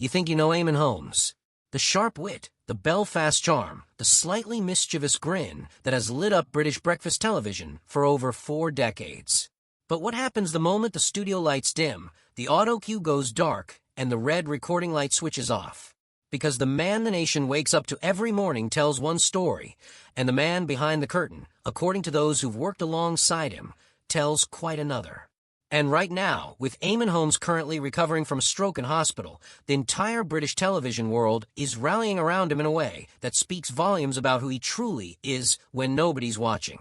You think you know Eamonn Holmes. The sharp wit, the Belfast charm, the slightly mischievous grin that has lit up British breakfast television for over 4 decades. But what happens the moment the studio lights dim, the auto cue goes dark, and the red recording light switches off? Because the man the nation wakes up to every morning tells one story, and the man behind the curtain, according to those who've worked alongside him, tells quite another. And right now, with Eamonn Holmes currently recovering from a stroke in hospital, the entire British television world is rallying around him in a way that speaks volumes about who he truly is when nobody's watching.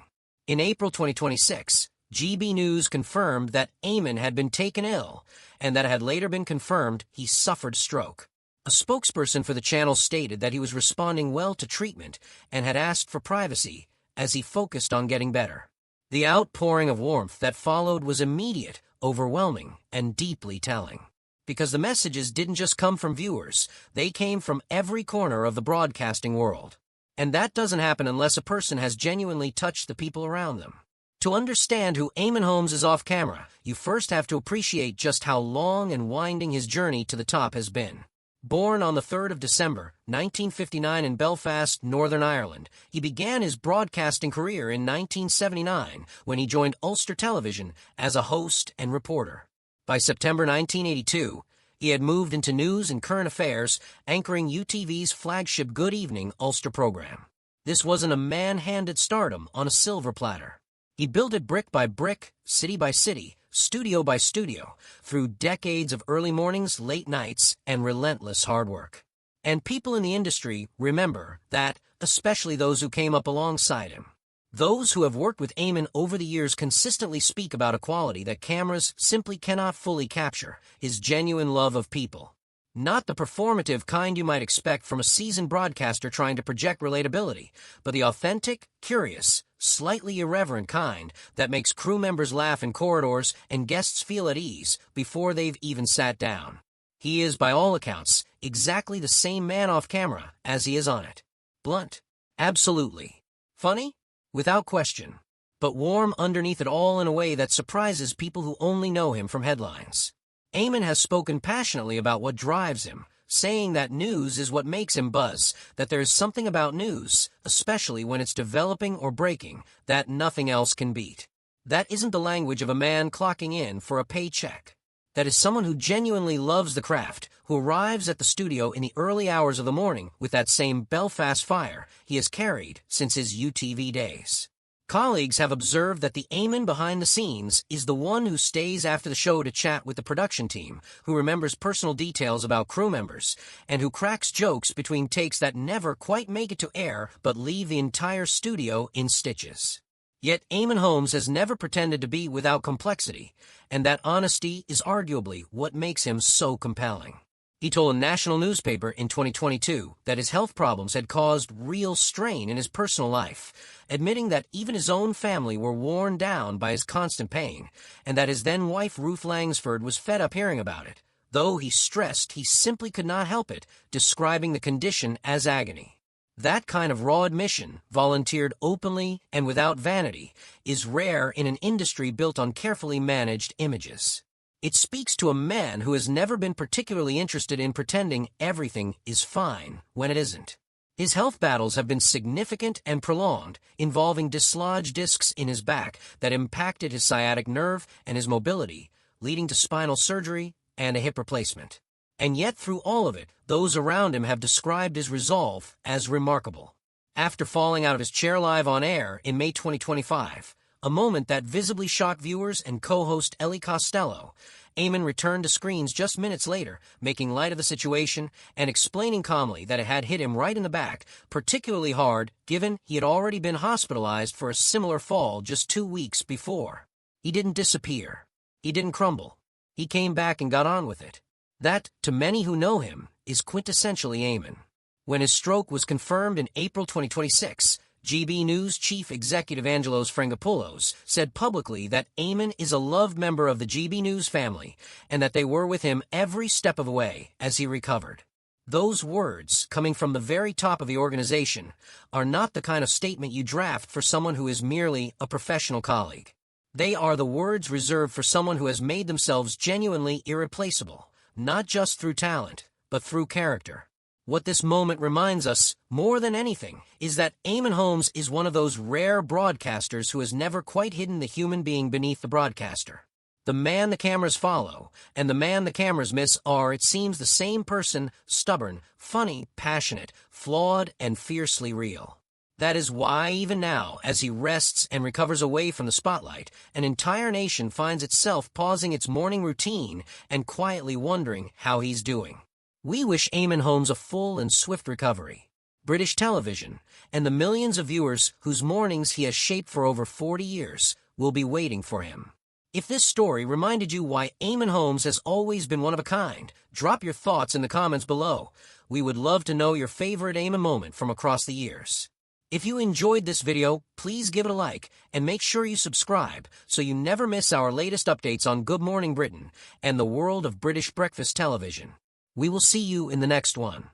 In April 2026, GB News confirmed that Eamonn had been taken ill, and that it had later been confirmed he suffered stroke. A spokesperson for the channel stated that he was responding well to treatment and had asked for privacy as he focused on getting better. The outpouring of warmth that followed was immediate, overwhelming, and deeply telling. Because the messages didn't just come from viewers, they came from every corner of the broadcasting world. And that doesn't happen unless a person has genuinely touched the people around them. To understand who Eamonn Holmes is off camera, you first have to appreciate just how long and winding his journey to the top has been. Born on the 3rd of December, 1959 in Belfast, Northern Ireland, he began his broadcasting career in 1979 when he joined Ulster Television as a host and reporter. By September 1982, he had moved into news and current affairs, anchoring UTV's flagship Good Evening Ulster program. This wasn't a man-handed stardom on a silver platter. He built it brick by brick, city by city, studio by studio, through decades of early mornings, late nights, and relentless hard work. And people in the industry remember that, especially those who came up alongside him. Those who have worked with Eamonn over the years consistently speak about a quality that cameras simply cannot fully capture: his genuine love of people. Not the performative kind you might expect from a seasoned broadcaster trying to project relatability, but the authentic, curious, slightly irreverent kind that makes crew members laugh in corridors and guests feel at ease before they've even sat down. He is, by all accounts, exactly the same man off camera as he is on it. Blunt? Absolutely. Funny? Without question. But warm underneath it all in a way that surprises people who only know him from headlines. Eamonn has spoken passionately about what drives him, saying that news is what makes him buzz, that there is something about news, especially when it's developing or breaking, that nothing else can beat. That isn't the language of a man clocking in for a paycheck. That is someone who genuinely loves the craft, who arrives at the studio in the early hours of the morning with that same Belfast fire he has carried since his UTV days. Colleagues have observed that the Eamonn behind the scenes is the one who stays after the show to chat with the production team, who remembers personal details about crew members, and who cracks jokes between takes that never quite make it to air but leave the entire studio in stitches. Yet Eamonn Holmes has never pretended to be without complexity, and that honesty is arguably what makes him so compelling. He told a national newspaper in 2022 that his health problems had caused real strain in his personal life, admitting that even his own family were worn down by his constant pain, and that his then-wife Ruth Langsford was fed up hearing about it, though he stressed he simply could not help it, describing the condition as agony. That kind of raw admission, volunteered openly and without vanity, is rare in an industry built on carefully managed images. It speaks to a man who has never been particularly interested in pretending everything is fine when it isn't. His health battles have been significant and prolonged, involving dislodged discs in his back that impacted his sciatic nerve and his mobility, leading to spinal surgery and a hip replacement. And yet through all of it, those around him have described his resolve as remarkable. After falling out of his chair live on air in May 2025, a moment that visibly shocked viewers and co-host Ellie Costello, Eamonn returned to screens just minutes later, making light of the situation and explaining calmly that it had hit him right in the back, particularly hard given he had already been hospitalized for a similar fall just 2 weeks before. He didn't disappear. He didn't crumble. He came back and got on with it. That, to many who know him, is quintessentially Eamonn. When his stroke was confirmed in April 2026, GB News chief executive Angelos Frangopoulos said publicly that Eamonn is a loved member of the GB News family and that they were with him every step of the way as he recovered. Those words, coming from the very top of the organization, are not the kind of statement you draft for someone who is merely a professional colleague. They are the words reserved for someone who has made themselves genuinely irreplaceable, not just through talent, but through character. What this moment reminds us, more than anything, is that Eamonn Holmes is one of those rare broadcasters who has never quite hidden the human being beneath the broadcaster. The man the cameras follow and the man the cameras miss are, it seems, the same person, stubborn, funny, passionate, flawed, and fiercely real. That is why, even now, as he rests and recovers away from the spotlight, an entire nation finds itself pausing its morning routine and quietly wondering how he's doing. We wish Eamonn Holmes a full and swift recovery. British television, and the millions of viewers whose mornings he has shaped for over 40 years, will be waiting for him. If this story reminded you why Eamonn Holmes has always been one of a kind, drop your thoughts in the comments below. We would love to know your favorite Eamonn moment from across the years. If you enjoyed this video, please give it a like and make sure you subscribe so you never miss our latest updates on Good Morning Britain and the world of British breakfast television. We will see you in the next one.